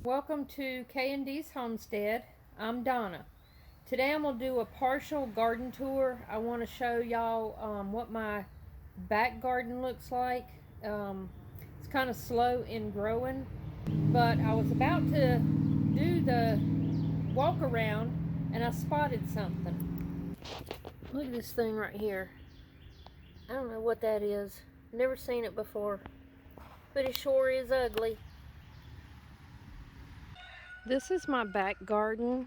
Welcome to K&D's Homestead. I'm Donna. Today I'm going to do a partial garden tour. I want to show y'all what my back garden looks like. It's kind of slow in growing, but I was about to do the walk around and I spotted something. Look at this thing right here. I don't know what that is. Never seen it before, but it sure is ugly. This is my back garden.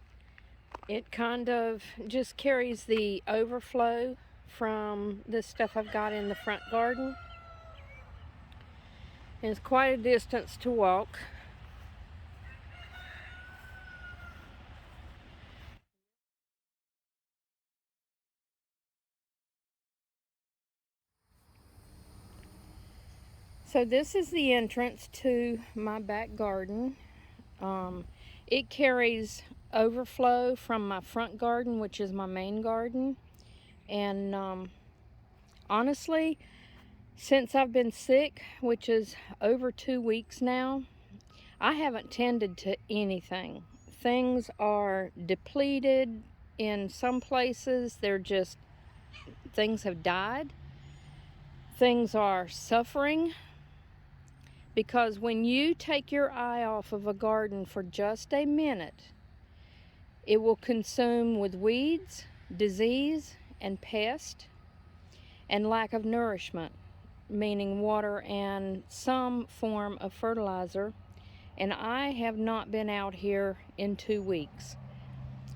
It kind of just carries the overflow from the stuff I've got in the front garden. And it's quite a distance to walk. So this is the entrance to my back garden. It carries overflow from my front garden, which is my main garden. And honestly, since I've been sick, which is over 2 weeks now, I haven't tended to anything. Things are depleted in some places. Things have died. Things are suffering. Because when you take your eye off of a garden for just a minute, it will consume with weeds, disease, and pest, and lack of nourishment, meaning water and some form of fertilizer. And I have not been out here in 2 weeks.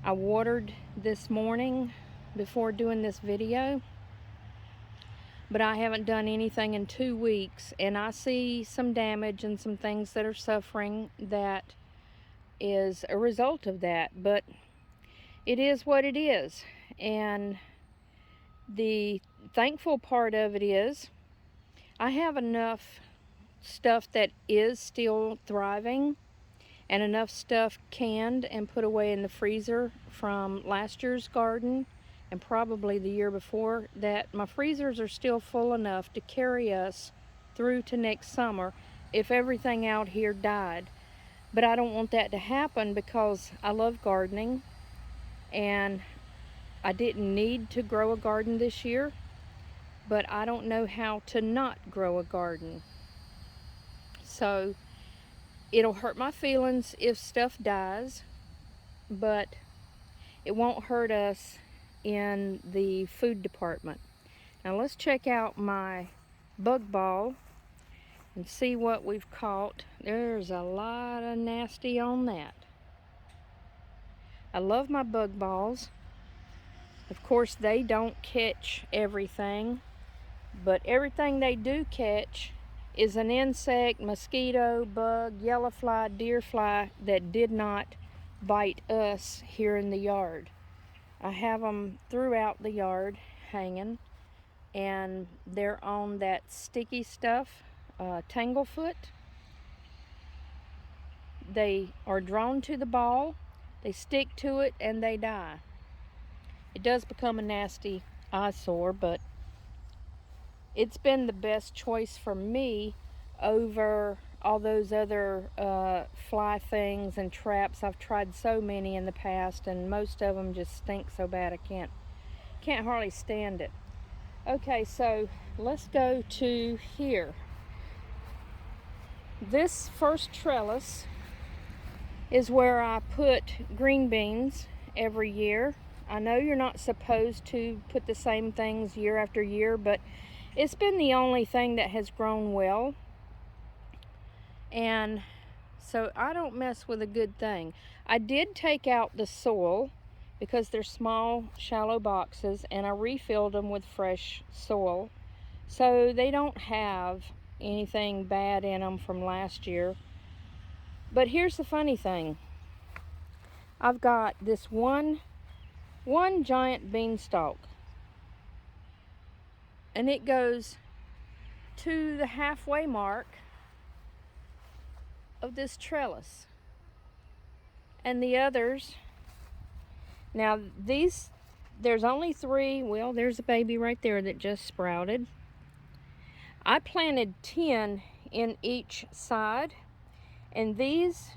I watered this morning before doing this video, but I haven't done anything in 2 weeks, and I see some damage and some things that are suffering that is a result of that. But it is what it is. And the thankful part of it is I have enough stuff that is still thriving and enough stuff canned and put away in the freezer from last year's garden and probably the year before, that my freezers are still full enough to carry us through to next summer if everything out here died. But I don't want that to happen because I love gardening, and I didn't need to grow a garden this year, but I don't know how to not grow a garden. So it'll hurt my feelings if stuff dies, but it won't hurt us in the food department. Now let's check out my bug ball and see what we've caught. There's a lot of nasty on that. I love my bug balls. Of course, they don't catch everything, but everything they do catch is an insect, mosquito, bug, yellow fly, deer fly that did not bite us here in the yard. I have them throughout the yard hanging, and they're on that sticky stuff, Tanglefoot. They are drawn to the ball, they stick to it, and they die. It does become a nasty eyesore, but it's been the best choice for me over all those other fly things and traps. I've tried so many in the past, and most of them just stink so bad I can't hardly stand it. Okay, so let's go to here. This first trellis is where I put green beans every year. I know you're not supposed to put the same things year after year, but it's been the only thing that has grown well. And so I don't mess with a good thing. I did take out the soil because they're small, shallow boxes, and I refilled them with fresh soil. So they don't have anything bad in them from last year. But here's the funny thing. I've got this one giant beanstalk, and it goes to the halfway mark of this trellis. And the others, now there's only 3, well, there's a baby right there that just sprouted. I planted 10 in each side, and these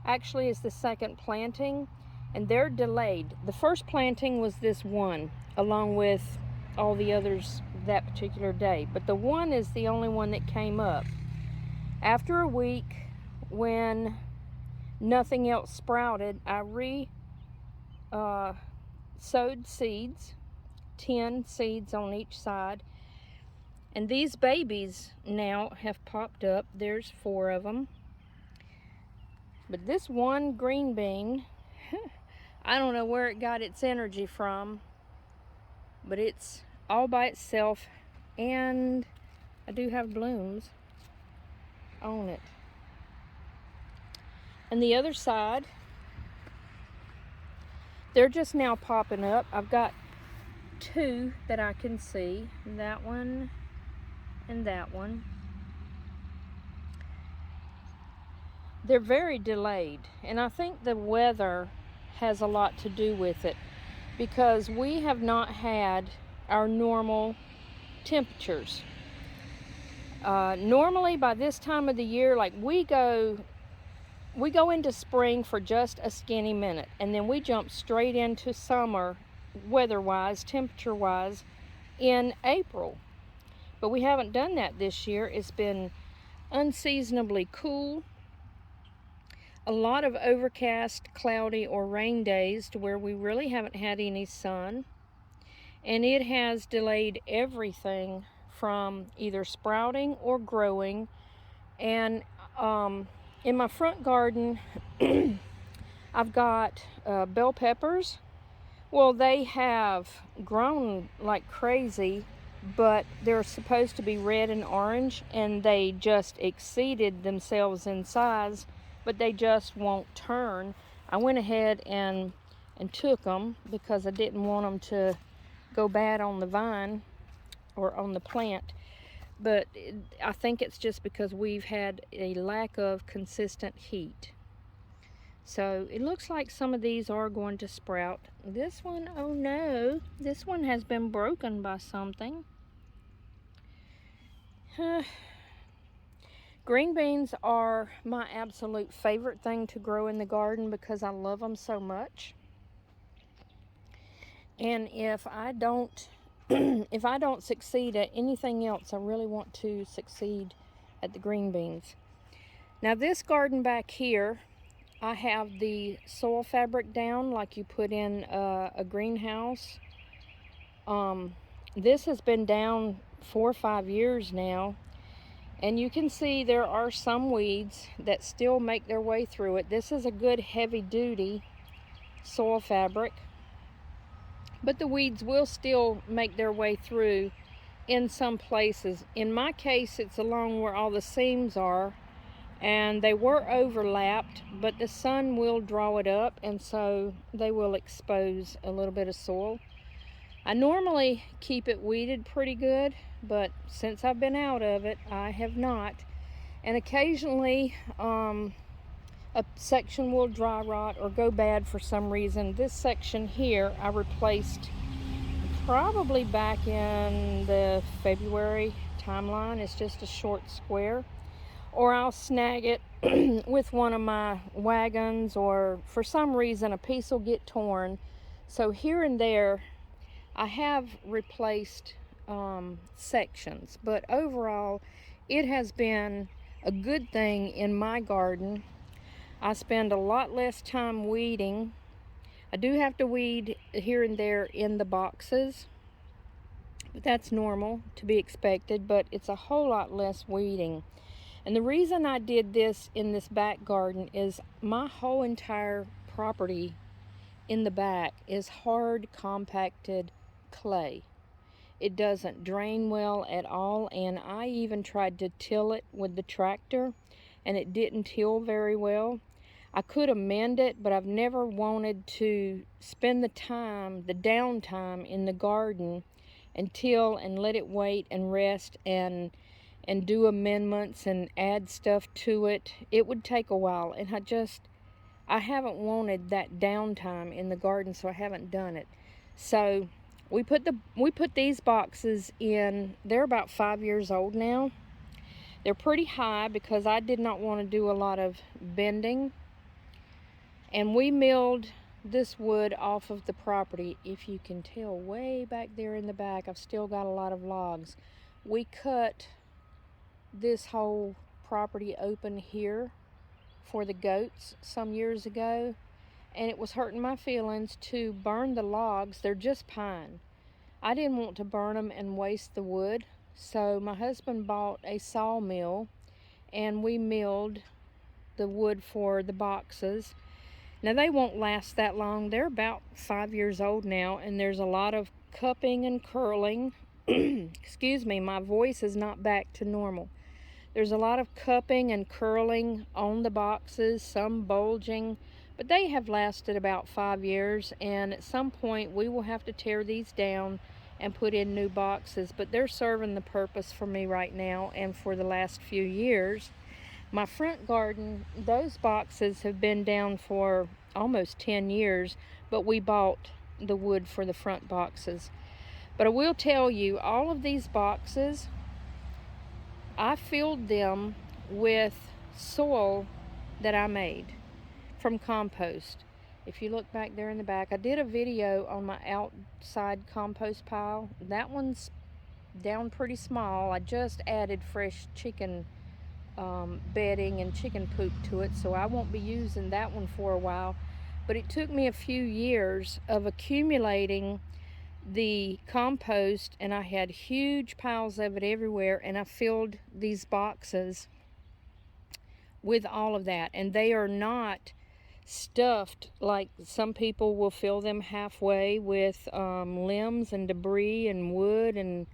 actually is the second planting, and they're delayed. The first planting was this one, along with all the others that particular day, but the one is the only one that came up. After a week, when nothing else sprouted, I sowed seeds, 10 seeds on each side, and these babies now have popped up. There's 4 of them. But this one green bean, I don't know where it got its energy from, but it's all by itself, and I do have blooms on it. And the other side, they're just now popping up. I've got 2 that I can see, that one and that one. They're very delayed, and I think the weather has a lot to do with it, because we have not had our normal temperatures. Normally by this time of the year, like we go into spring for just a skinny minute, and then we jump straight into summer, weather-wise, temperature-wise, in April. But we haven't done that this year. It's been unseasonably cool, a lot of overcast, cloudy, or rain days to where we really haven't had any sun, and it has delayed everything from either sprouting or growing. And in my front garden, I've got bell peppers. Well, they have grown like crazy, but they're supposed to be red and orange, and they just exceeded themselves in size, but they just won't turn. I went ahead and took them because I didn't want them to go bad on the vine or on the plant. But I think it's just because we've had a lack of consistent heat. So it looks like some of these are going to sprout. This one, oh no, this one has been broken by something. Green beans are my absolute favorite thing to grow in the garden because I love them so much. And if I don't if I don't succeed at anything else, I really want to succeed at the green beans. Now this garden back here, I have the soil fabric down like you put in a greenhouse. This has been down 4 or 5 years now, and you can see there are some weeds that still make their way through it. This is a good heavy-duty soil fabric, but the weeds will still make their way through in some places. In my case, it's along where all the seams are, and they were overlapped, but the sun will draw it up, and so they will expose a little bit of soil. I normally keep it weeded pretty good, but since I've been out of it, I have not. And occasionally a section will dry rot or go bad for some reason. This section here I replaced probably back in the February timeline. It's just a short square. Or I'll snag it with one of my wagons, or for some reason a piece will get torn. So here and there I have replaced sections, but overall it has been a good thing in my garden. I spend a lot less time weeding. I do have to weed here and there in the boxes, but that's normal, to be expected, but it's a whole lot less weeding. And the reason I did this in this back garden is my whole entire property in the back is hard, compacted clay. It doesn't drain well at all, and I even tried to till it with the tractor, and it didn't till very well. I could amend it, but I've never wanted to spend the time, the downtime in the garden, and till and let it wait and rest and do amendments and add stuff to it. It would take a while, and I haven't wanted that downtime in the garden, so I haven't done it. So we put these boxes in. They're about 5 years old now. They're pretty high because I did not want to do a lot of bending. And we milled this wood off of the property. If you can tell way back there in the back, I've still got a lot of logs. We cut this whole property open here for the goats some years ago, and it was hurting my feelings to burn the logs. They're just pine. I didn't want to burn them and waste the wood, so my husband bought a sawmill and we milled the wood for the boxes. Now they won't last that long. They're about 5 years old now, and there's a lot of cupping and curling. Excuse me, my voice is not back to normal. There's a lot of cupping and curling on the boxes, some bulging, but they have lasted about 5 years, and at some point we will have to tear these down and put in new boxes, but they're serving the purpose for me right now and for the last few years. My front garden, those boxes have been down for almost 10 years, but we bought the wood for the front boxes. But I will tell you, all of these boxes, I filled them with soil that I made from compost. If you look back there in the back, I did a video on my outside compost pile. That one's down pretty small. I just added fresh chicken bedding and chicken poop to it, so I won't be using that one for a while. But it took me a few years of accumulating the compost, and I had huge piles of it everywhere, and I filled these boxes with all of that. And they are not stuffed like some people will fill them halfway with limbs and debris and wood and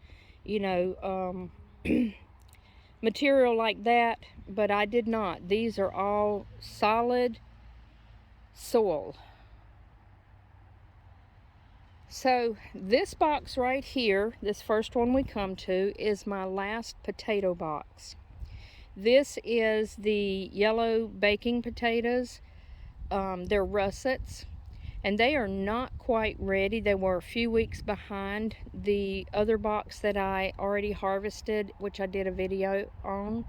material like that, but I did not. These are all solid soil. So this box right here, this first one we come to, is my last potato box. This is the yellow baking potatoes. They're russets, and they are not quite ready. They were a few weeks behind the other box that I already harvested, which I did a video on,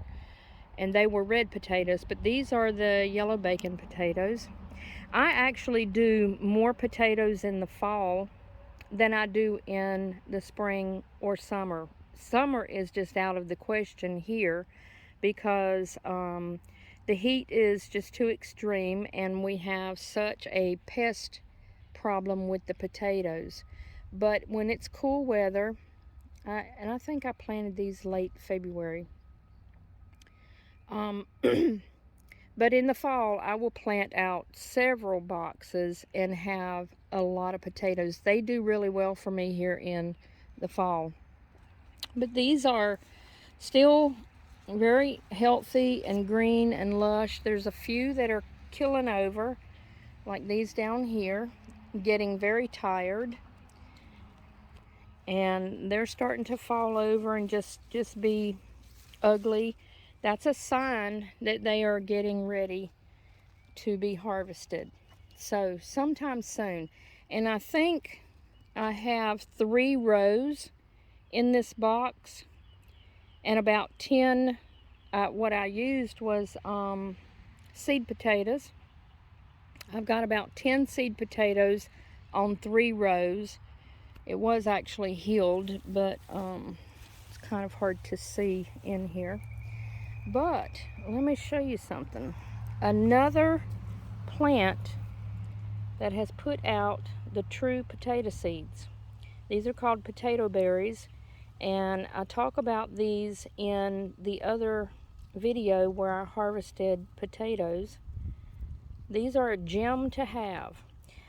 and they were red potatoes, but these are the yellow bacon potatoes. I actually do more potatoes in the fall than I do in the spring or summer. Summer is just out of the question here because the heat is just too extreme, and we have such a pest problem with the potatoes. But when it's cool weather, and I think I planted these late February, but in the fall I will plant out several boxes and have a lot of potatoes. They do really well for me here in the fall. But these are still very healthy and green and lush. There's a few that are killing over, like these down here, getting very tired, and they're starting to fall over and just be ugly. That's a sign that they are getting ready to be harvested, so sometime soon. And I think I have 3 rows in this box, and about 10, what I used was seed potatoes. I've got about 10 seed potatoes on 3 rows. It was actually healed, but it's kind of hard to see in here. But let me show you something. Another plant that has put out the true potato seeds. These are called potato berries, and I talk about these in the other video where I harvested potatoes. These are a gem to have.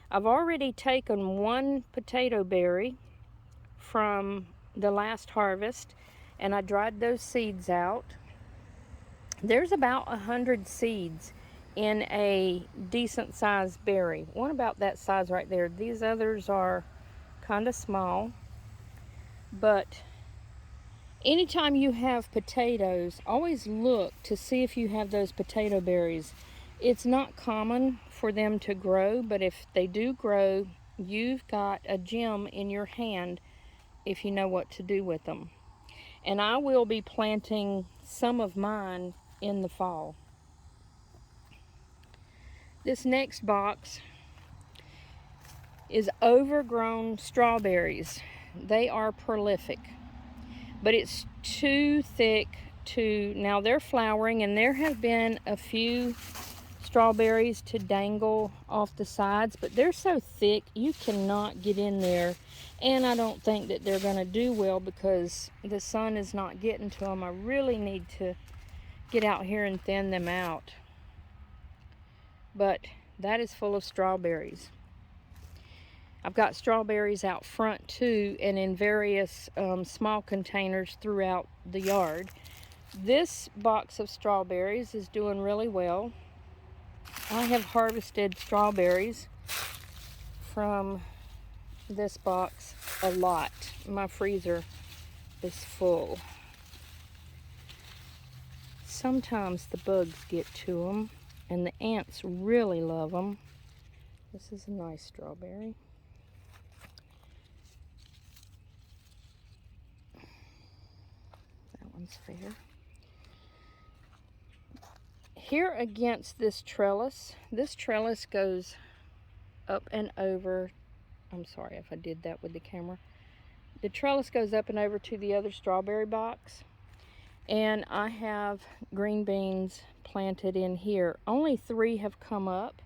I've already taken 1 potato berry from the last harvest, and I dried those seeds out. There's about 100 seeds in a decent sized berry. One about that size right there. These others are kind of small. But anytime you have potatoes, always look to see if you have those potato berries. It's not common for them to grow, but if they do grow, you've got a gem in your hand if you know what to do with them. And I will be planting some of mine in the fall. This next box is overgrown strawberries. They are prolific, but it's too thick to, now they're flowering, and there have been a few strawberries to dangle off the sides, but they're so thick you cannot get in there, and I don't think that they're going to do well because the sun is not getting to them. I really need to get out here and thin them out. But that is full of strawberries. I've got strawberries out front too, and in various small containers throughout the yard. This box of strawberries is doing really well. I have harvested strawberries from this box a lot. My freezer is full. Sometimes the bugs get to them, and the ants really love them. This is a nice strawberry. That one's fair. Here against this trellis goes up and over. I'm sorry if I did that with the camera. The trellis goes up and over to the other strawberry box. And I have green beans planted in here. Only 3 have come up.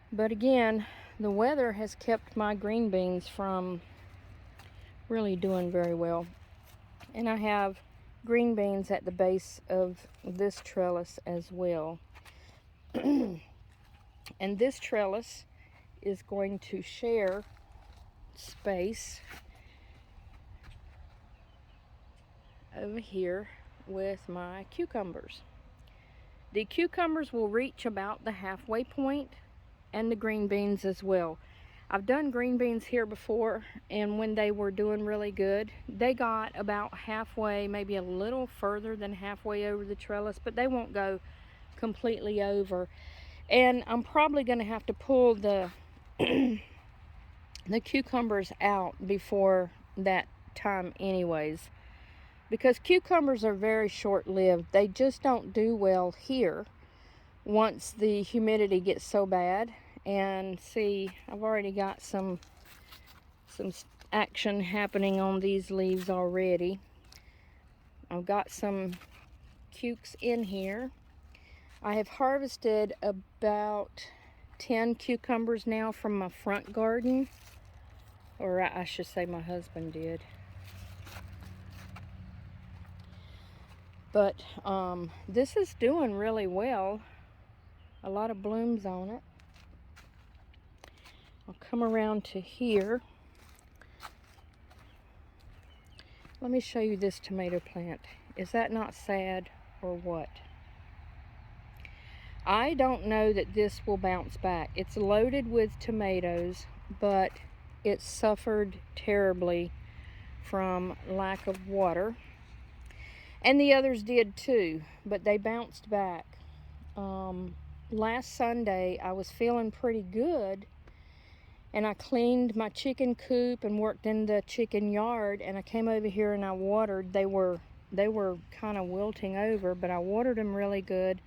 But again, the weather has kept my green beans from really doing very well. And I have green beans at the base of this trellis as well. And this trellis is going to share space over here with my cucumbers. The cucumbers will reach about the halfway point, and the green beans as well. I've done green beans here before, and when they were doing really good, they got about halfway, maybe a little further than halfway over the trellis, but they won't go completely over. And I'm probably going to have to pull the the cucumbers out before that time anyways, because cucumbers are very short-lived. They just don't do well here once the humidity gets so bad. And see, I've already got some action happening on these leaves already. I've got some cukes in here. I have harvested about 10 cucumbers now from my front garden, or I should say my husband did. But this is doing really well. A lot of blooms on it. I'll come around to here. Let me show you this tomato plant. Is that not sad or what? I don't know that this will bounce back. It's loaded with tomatoes, but it suffered terribly from lack of water. And the others did too, but they bounced back. Last Sunday, I was feeling pretty good, and I cleaned my chicken coop and worked in the chicken yard, and I came over here and I watered. They were kind of wilting over, but I watered them really good,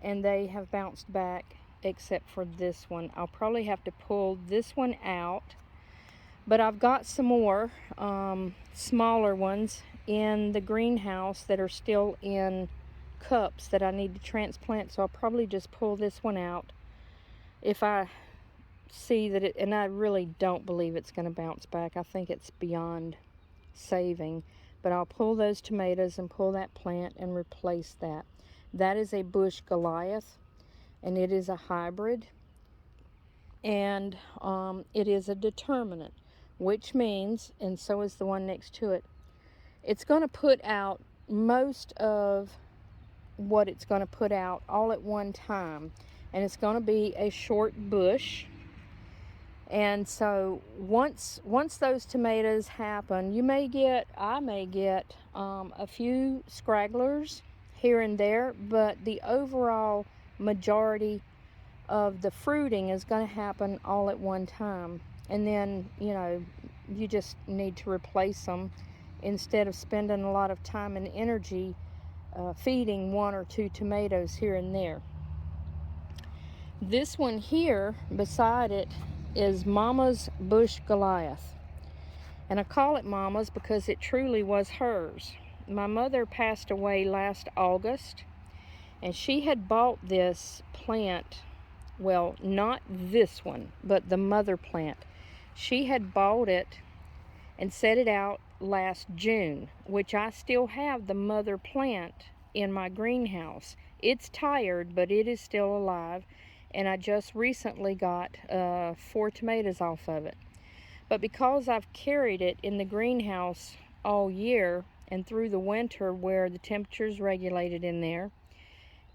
and they have bounced back except for this one. I'll probably have to pull this one out, but I've got some more smaller ones in the greenhouse that are still in cups that I need to transplant, so I'll probably just pull this one out if I see that it, and I really don't believe it's going to bounce back. I think it's beyond saving, but I'll pull those tomatoes and pull that plant and replace that. That is a bush Goliath, and it is a hybrid, and it is a determinate, which means, and so is the one next to it, it's going to put out most of what it's going to put out all at one time, and it's going to be a short bush. And so once those tomatoes happen, I may get a few scragglers here and there, but the overall majority of the fruiting is going to happen all at one time. And then, you know, you just need to replace them instead of spending a lot of time and energy feeding 1 or 2 tomatoes here and there. This one here beside it is Mama's Bush Goliath. And I call it Mama's because it truly was hers. My mother passed away last August, and she had bought this plant, well, not this one, but the mother plant. She had bought it and set it out last June, which I still have the mother plant in my greenhouse. It's tired, but it is still alive, and I just recently got 4 tomatoes off of it. But because I've carried it in the greenhouse all year and through the winter where the temperature's regulated in there,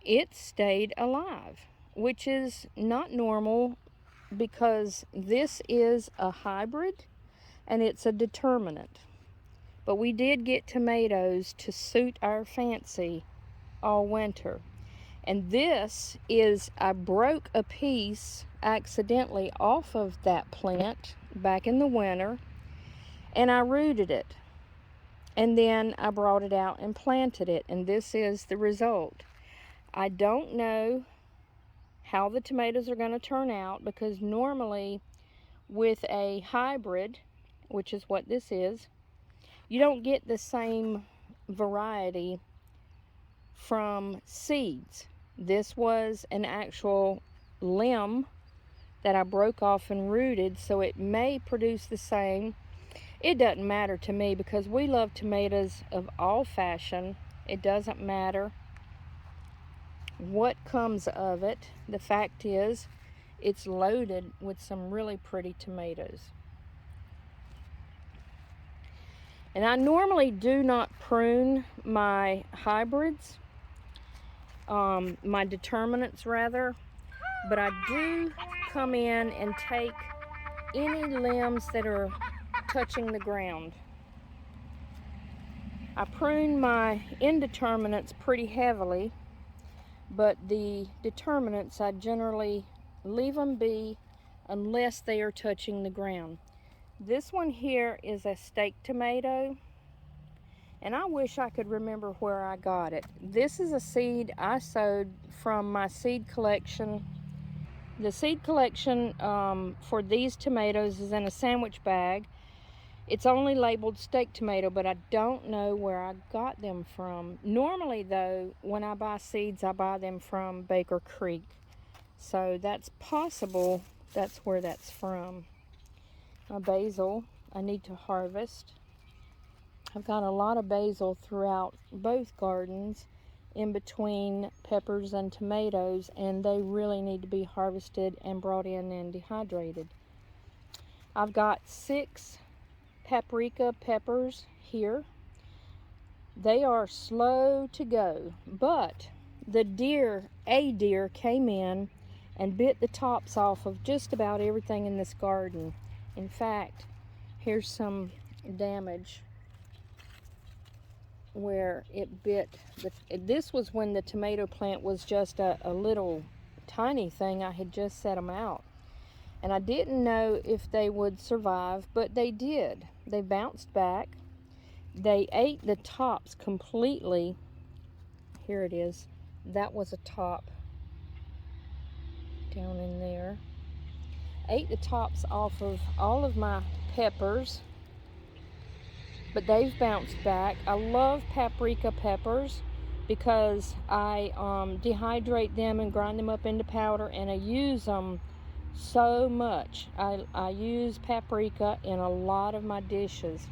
it stayed alive, which is not normal because this is a hybrid and it's a determinate. But we did get tomatoes to suit our fancy all winter. And this is, I broke a piece accidentally off of that plant back in the winter, and I rooted it. And then I brought it out and planted it, and this is the result. I don't know how the tomatoes are going to turn out because normally with a hybrid, which is what this is, you don't get the same variety from seeds. This was an actual limb that I broke off and rooted, so it may produce the same. It doesn't matter to me because we love tomatoes of all fashion. It doesn't matter what comes of it. The fact is, it's loaded with some really pretty tomatoes. And I normally do not prune my hybrids, my determinants rather, but I do come in and take any limbs that are touching the ground. I prune my indeterminates pretty heavily, but the determinants I generally leave them be unless they are touching the ground. This one here is a steak tomato, and I wish I could remember where I got it. This is a seed I sowed from my seed collection. The seed collection for these tomatoes is in a sandwich bag. It's only labeled steak tomato, but I don't know where I got them from. Normally though, when I buy seeds, I buy them from Baker Creek. So that's possible that's where that's from. My basil, I need to harvest. I've got a lot of basil throughout both gardens in between peppers and tomatoes, and they really need to be harvested and brought in and dehydrated. I've got 6 paprika peppers here. They are slow to go, but a deer came in and bit the tops off of just about everything in this garden. In fact, here's some damage where it bit. This was when the tomato plant was just a little tiny thing. I had just set them out. And I didn't know if they would survive, but they did. They bounced back. They ate the tops completely. Here it is. That was a top down in there. Ate the tops off of all of my peppers, but they've bounced back. I love paprika peppers because I dehydrate them and grind them up into powder, and I use them so much. I use paprika in a lot of my dishes,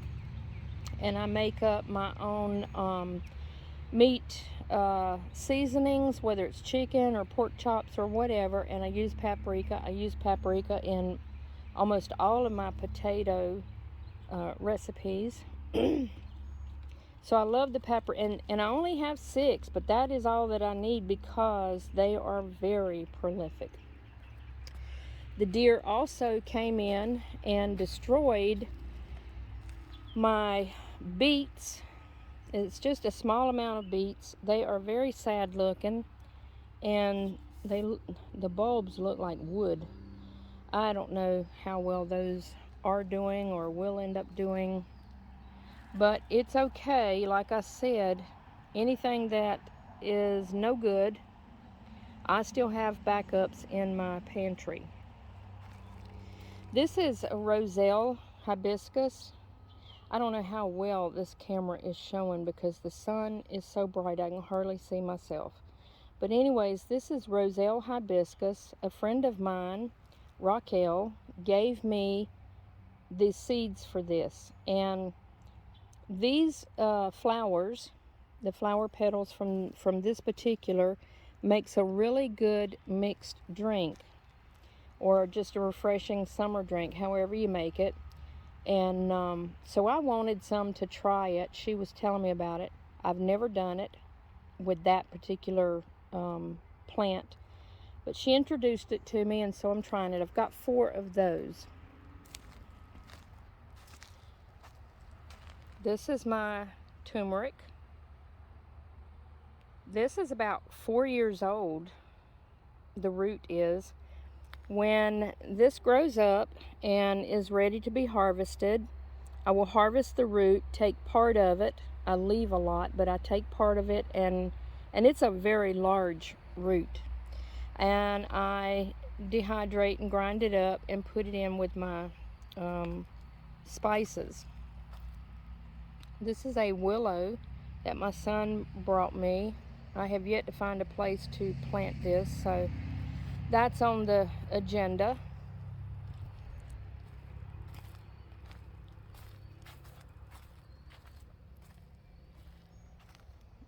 and I make up my own meat seasonings, whether it's chicken or pork chops or whatever, and I use paprika. I use paprika in almost all of my potato recipes. So I love the pepper, and I only have 6, but that is all that I need because they are very prolific. The deer also came in and destroyed my beets. It's just a small amount of beets. They are very sad looking, and the bulbs look like wood. I don't know how well those are doing or will end up doing, but it's okay. Like I said, anything that is no good, I still have backups in my pantry. This is a Roselle hibiscus. I don't know how well this camera is showing because the sun is so bright I can hardly see myself. But anyways, this is Roselle hibiscus. A friend of mine, Raquel, gave me the seeds for this. And these flowers, the flower petals from this particular, makes a really good mixed drink, or just a refreshing summer drink, however you make it. And so I wanted some to try it. She was telling me about it. I've never done it with that particular plant, but she introduced it to me, and so I'm trying it. I've got 4 of those. This is my turmeric. This is about 4 years old, the root is. When this grows up and is ready to be harvested, I will harvest the root, take part of it. I leave a lot, but I take part of it, and it's a very large root. And I dehydrate and grind it up and put it in with my spices. This is a willow that my son brought me. I have yet to find a place to plant this, so that's on the agenda.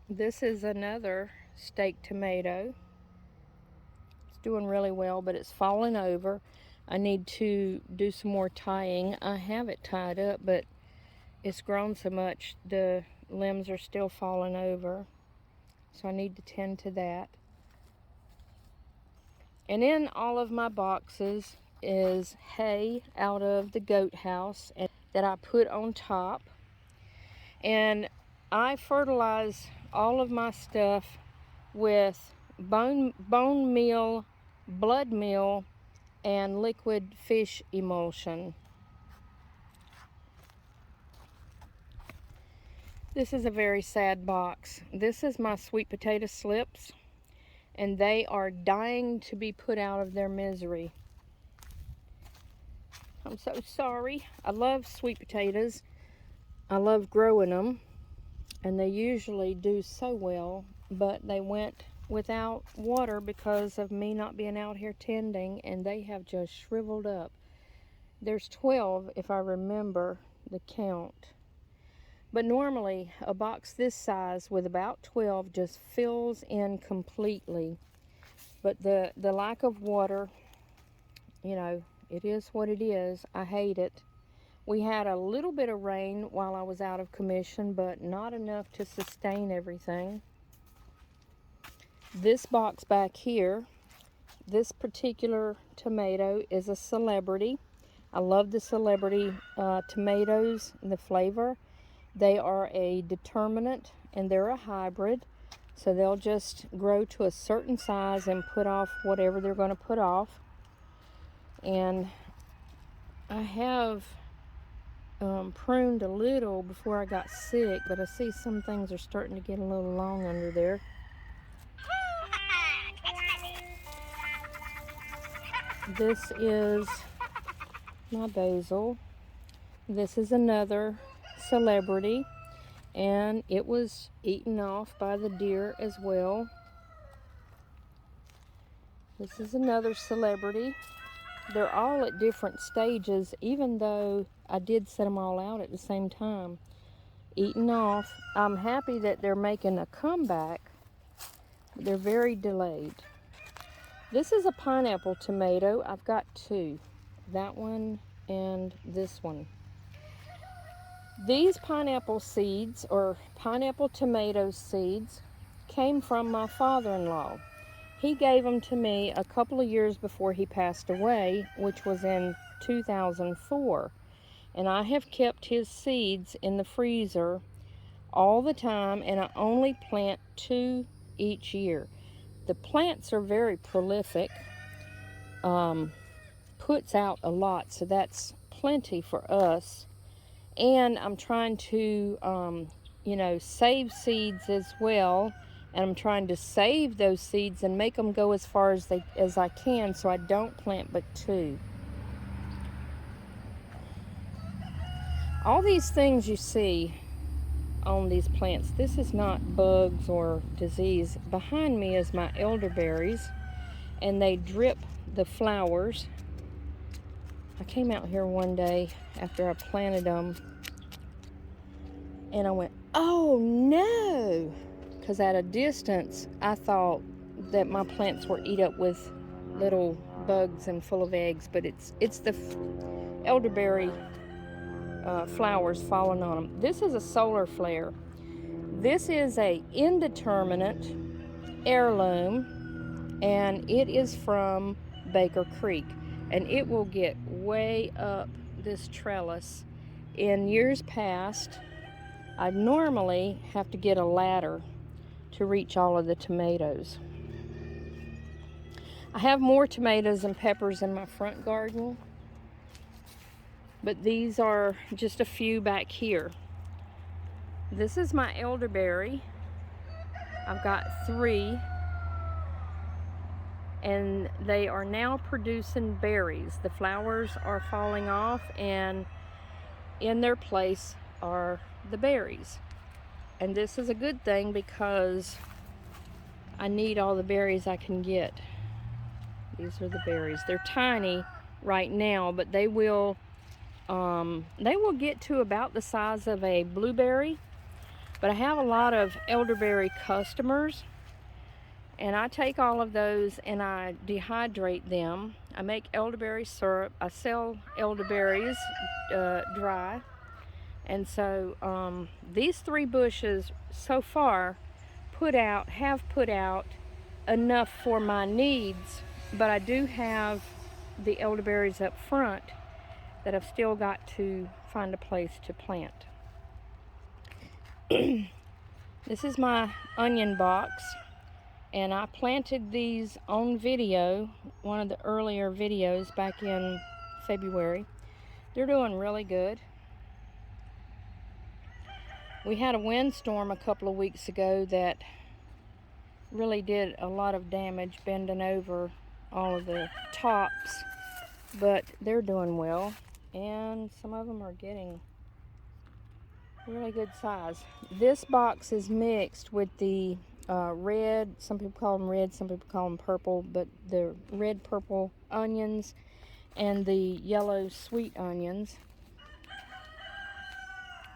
This is another steak tomato. It's doing really well, but it's falling over. I need to do some more tying. I have it tied up, but it's grown so much the limbs are still falling over. So I need to tend to that. And in all of my boxes is hay out of the goat house that I put on top. And I fertilize all of my stuff with bone meal, blood meal, and liquid fish emulsion. This is a very sad box. This is my sweet potato slips, and they are dying to be put out of their misery. I'm so sorry. I love sweet potatoes. I love growing them, and they usually do so well, but they went without water because of me not being out here tending, and they have just shriveled up. There's 12 if I remember the count. But normally a box this size with about 12 just fills in completely. But the lack of water, you know, it is what it is. I hate it. We had a little bit of rain while I was out of commission, but not enough to sustain everything. This box back here, this particular tomato is a Celebrity. I love the Celebrity tomatoes and the flavor. They are a determinate, and they're a hybrid, so they'll just grow to a certain size and put off whatever they're going to put off. And I have pruned a little before I got sick, but I see some things are starting to get a little long under there. This is my basil. This is another Celebrity, and it was eaten off by the deer as well. This is another Celebrity. They're all at different stages, even though I did set them all out at the same time. Eaten off. I'm happy that they're making a comeback. They're very delayed. This is a pineapple tomato. I've got 2. That one and this one. These pineapple seeds, or pineapple tomato seeds, came from my father-in-law. He gave them to me a couple of years before he passed away, which was in 2004. And I have kept his seeds in the freezer all the time, and I only plant 2 each year. The plants are very prolific, puts out a lot, so that's plenty for us. And I'm trying to, save seeds as well And I'm trying to save those seeds and make them go as far as I can, so I don't plant but 2. All these things you see on these plants, this is not bugs or disease. Behind me is my elderberries, and they drip the flowers. I came out here one day after I planted them, and I went, oh no, because at a distance I thought that my plants were eat up with little bugs and full of eggs, but it's the elderberry flowers falling on them. This is a solar flare. This is a indeterminate heirloom, and it is from Baker Creek, and it will get way up this trellis. In years past, I normally have to get a ladder to reach all of the tomatoes. I have more tomatoes and peppers in my front garden, but these are just a few back here. This is my elderberry. I've got 3, and they are now producing berries. The flowers are falling off, and in their place are the berries. And this is a good thing because I need all the berries I can get. These are the berries. They're tiny right now, but they will get to about the size of a blueberry. But I have a lot of elderberry customers, and I take all of those and I dehydrate them. I make elderberry syrup. I sell elderberries dry. And so these 3 bushes so far have put out enough for my needs, but I do have the elderberries up front that I've still got to find a place to plant. This is my onion box, and I planted these on video, one of the earlier videos back in February. They're doing really good. We had a windstorm a couple of weeks ago that really did a lot of damage, bending over all of the tops, but they're doing well, and some of them are getting really good size. This box is mixed with the red, some people call them red, some people call them purple, but the red purple onions and the yellow sweet onions.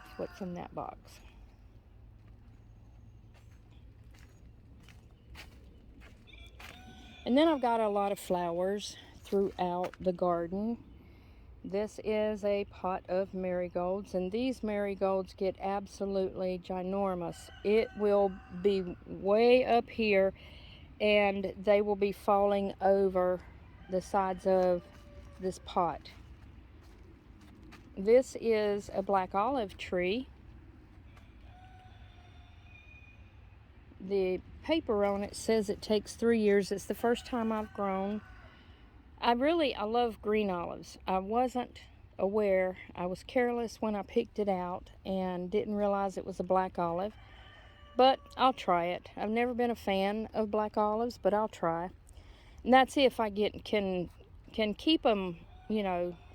That's what's in that box. And then I've got a lot of flowers throughout the garden. This is a pot of marigolds, and these marigolds get absolutely ginormous. It will be way up here, and they will be falling over the sides of this pot. This is a black olive tree. The paper on it says it takes 3 years. It's the first time I've grown. I love green olives. I wasn't aware. I was careless when I picked it out and didn't realize it was a black olive. But I'll try it. I've never been a fan of black olives, but I'll try. And that's if I can keep them,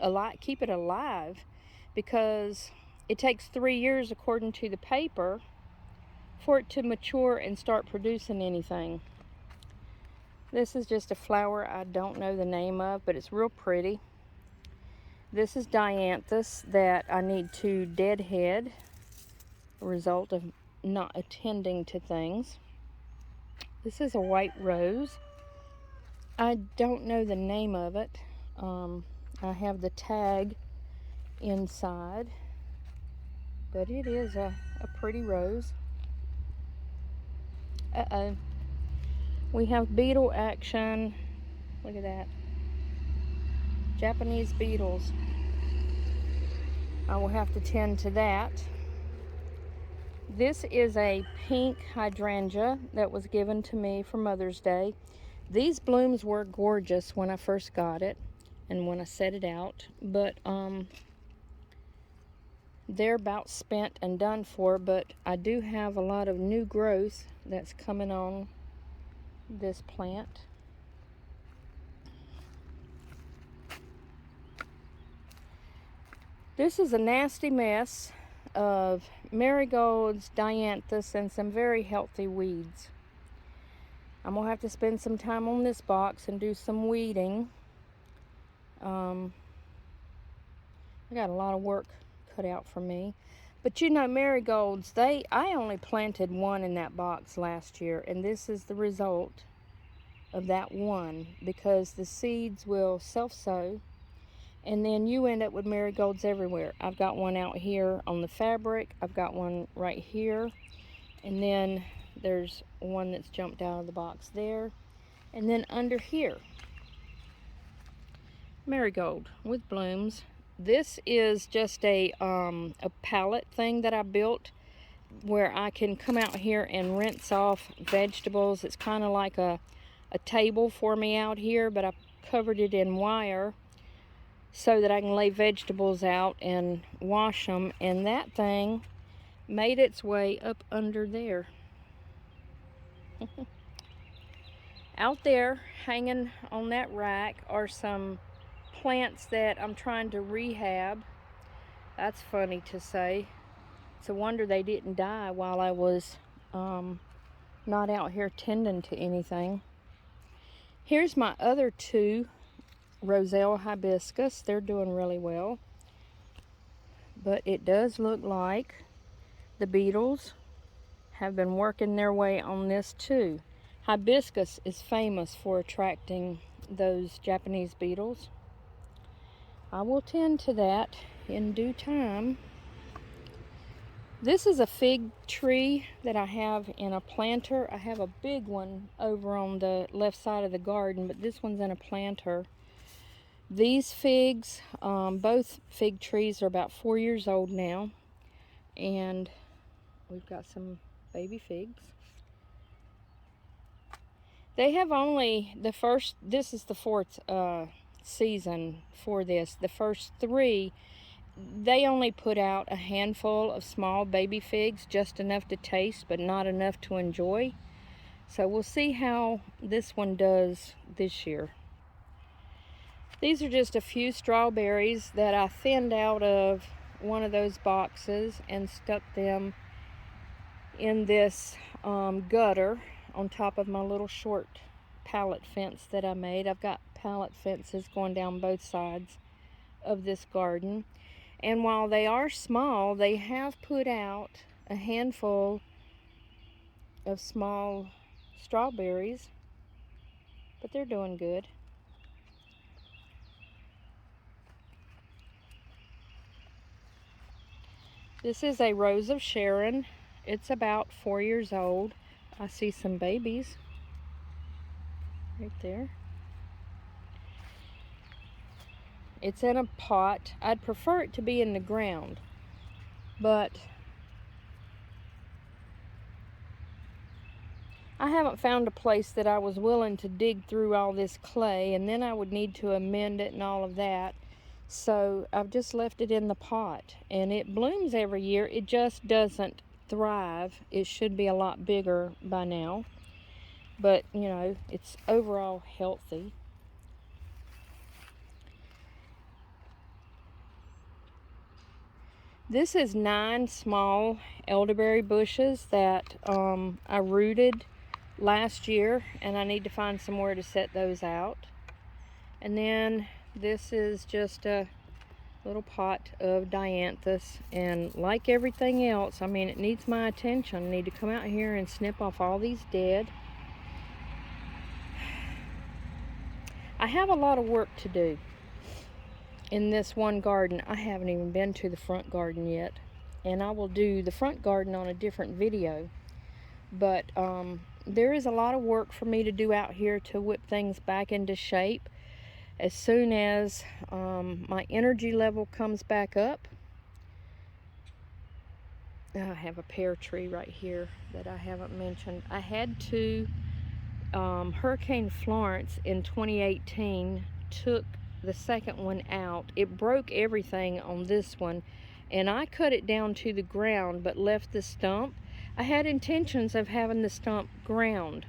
alive, keep it alive, because it takes 3 years, according to the paper, for it to mature and start producing anything. This is just a flower I don't know the name of, but it's real pretty. This is dianthus that I need to deadhead, a result of not attending to things. This is a white rose. I don't know the name of it. I have the tag inside, but it is a pretty rose. Uh-oh. We have beetle action. Look at that. Japanese beetles. I will have to tend to that. This is a pink hydrangea that was given to me for Mother's Day. These blooms were gorgeous when I first got it and when I set it out, but they're about spent and done for, but I do have a lot of new growth that's coming on this plant. This is a nasty mess of marigolds, dianthus, and some very healthy weeds. I'm going to have to spend some time on this box and do some weeding. I got a lot of work cut out for me. But you know, marigolds, I only planted one in that box last year, and this is the result of that one, because the seeds will self-sow, and then you end up with marigolds everywhere. I've got one out here on the fabric. I've got one right here. And then there's one that's jumped out of the box there. And then under here, marigold with blooms. This is just a pallet thing that I built where I can come out here and rinse off vegetables. It's kind of like a table for me out here, but I covered it in wire so that I can lay vegetables out and wash them. And that thing made its way up under there. Out there hanging on that rack are some plants that I'm trying to rehab. That's funny to say. It's a wonder they didn't die while I was not out here tending to anything. Here's my other two Roselle hibiscus. They're doing really well. But it does look like the beetles have been working their way on this too. Hibiscus is famous for attracting those Japanese beetles. I will tend to that in due time. This is a fig tree that I have in a planter. I have a big one over on the left side of the garden, but this one's in a planter. These figs, both fig trees are about 4 years old now, and we've got some baby figs. They have only this is the fourth season for this. The first three, they only put out a handful of small baby figs, just enough to taste, but not enough to enjoy. So we'll see how this one does this year. These are just a few strawberries that I thinned out of one of those boxes and stuck them in this gutter on top of my little short pallet fence that I made. I've got pallet fences going down both sides of this garden. And while they are small, they have put out a handful of small strawberries, but they're doing good. This is a Rose of Sharon. It's about 4 years old. I see some babies right there. It's in a pot. I'd prefer it to be in the ground, but I haven't found a place that I was willing to dig through all this clay, and then I would need to amend it and all of that. So I've just left it in the pot, and it blooms every year. It just doesn't thrive. It should be a lot bigger by now, but you know, it's overall healthy. This is 9 small elderberry bushes that I rooted last year, and I need to find somewhere to set those out. And then this is just a little pot of dianthus, and like everything else, I mean, it needs my attention. I need to come out here and snip off all these dead. I have a lot of work to do in this one garden. I haven't even been to the front garden yet, and I will do the front garden on a different video. But there is a lot of work for me to do out here to whip things back into shape. As soon as my energy level comes back up. I have a pear tree right here that I haven't mentioned. I had to, Hurricane Florence in 2018 took the second one out. It broke everything on this one, and I cut it down to the ground but left the stump. I had intentions of having the stump ground.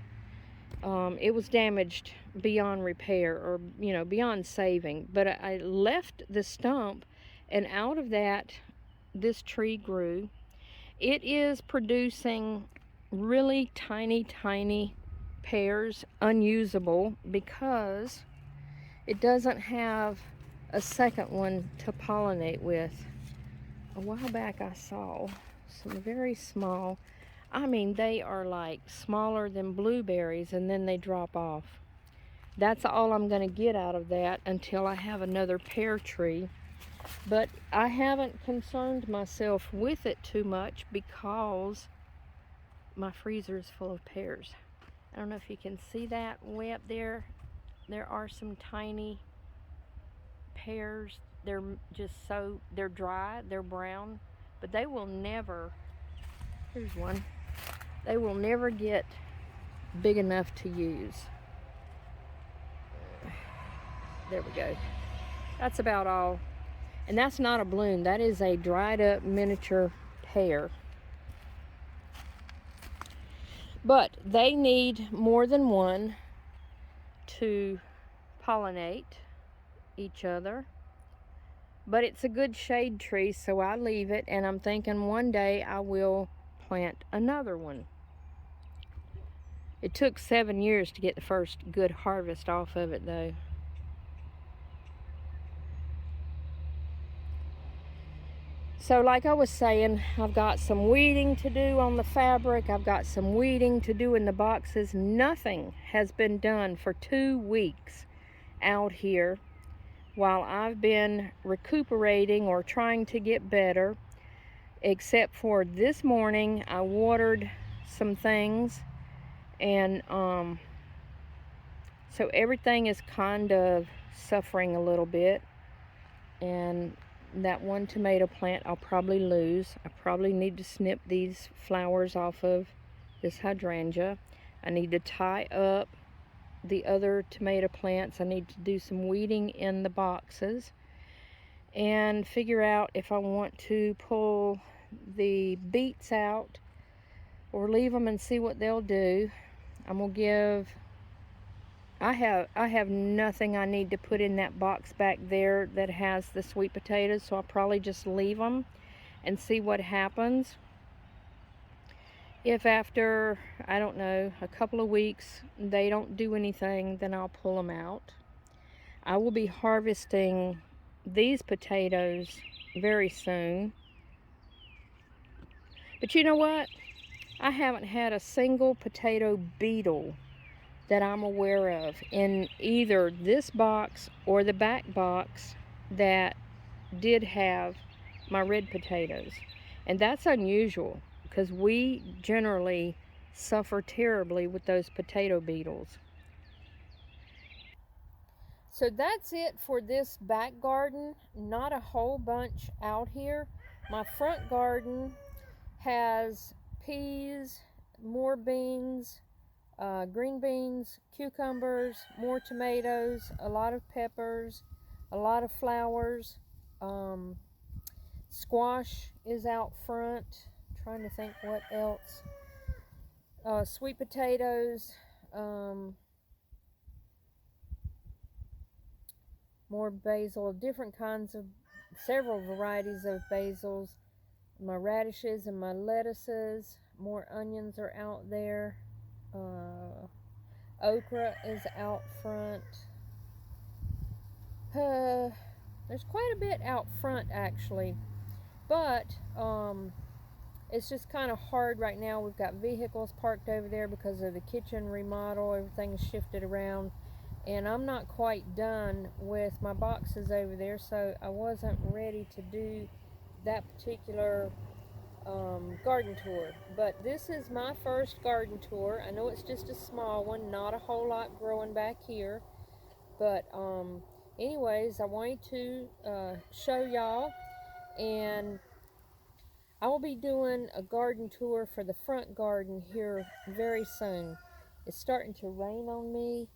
It was damaged beyond repair, or beyond saving, but I left the stump, and out of that this tree grew. It is producing really tiny pears, unusable, because it doesn't have a second one to pollinate with. A while back I saw some very small, I mean, they are like smaller than blueberries, and then they drop off. That's all I'm going to get out of that until I have another pear tree. But I haven't concerned myself with it too much because my freezer is full of pears. I don't know if you can see that way up there. There are some tiny pears. They're they're dry, they're brown, but they will never, here's one, they will never get big enough to use. There we go. That's about all. And that's not a bloom, that is a dried up miniature pear. But they need more than one to pollinate each other. But it's a good shade tree, so I leave it, and I'm thinking one day I will plant another one. It took 7 years to get the first good harvest off of it, though. So like I was saying, I've got some weeding to do on the fabric. I've got some weeding to do in the boxes. Nothing has been done for 2 weeks out here while I've been recuperating or trying to get better, except for this morning I watered some things, and so everything is kind of suffering a little bit. And that one tomato plant I'll probably lose. I probably need to snip these flowers off of this hydrangea. I need to tie up the other tomato plants. I need to do some weeding in the boxes and figure out if I want to pull the beets out or leave them and see what they'll do. I'm gonna give, I have nothing I need to put in that box back there that has the sweet potatoes, so I'll probably just leave them and see what happens. If after, I don't know, a couple of weeks they don't do anything, then I'll pull them out. I will be harvesting these potatoes very soon. But you know what? I haven't had a single potato beetle that I'm aware of in either this box or the back box that did have my red potatoes. And that's unusual, because we generally suffer terribly with those potato beetles. So that's it for this back garden. Not a whole bunch out here. My front garden has peas, more beans, green beans, cucumbers, more tomatoes, a lot of peppers, a lot of flowers. Squash is out front. I'm trying to think what else. Sweet potatoes, more basil, different kinds of, several varieties of basils, my radishes and my lettuces, more onions are out there. Okra is out front. There's quite a bit out front actually, but it's just kind of hard right now. We've got vehicles parked over there because of the kitchen remodel. Everything is shifted around, and I'm not quite done with my boxes over there, so I wasn't ready to do that particular garden tour. But this is my first garden tour. I know it's just a small one, not a whole lot growing back here, but anyways, I wanted to show y'all, and I will be doing a garden tour for the front garden here very soon. It's starting to rain on me,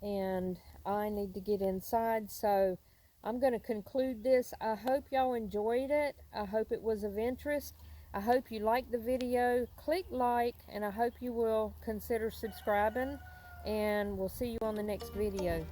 and I need to get inside, so I'm going to conclude this. I hope y'all enjoyed it. I hope it was of interest. I hope you liked the video. Click like, and I hope you will consider subscribing, and we'll see you on the next video.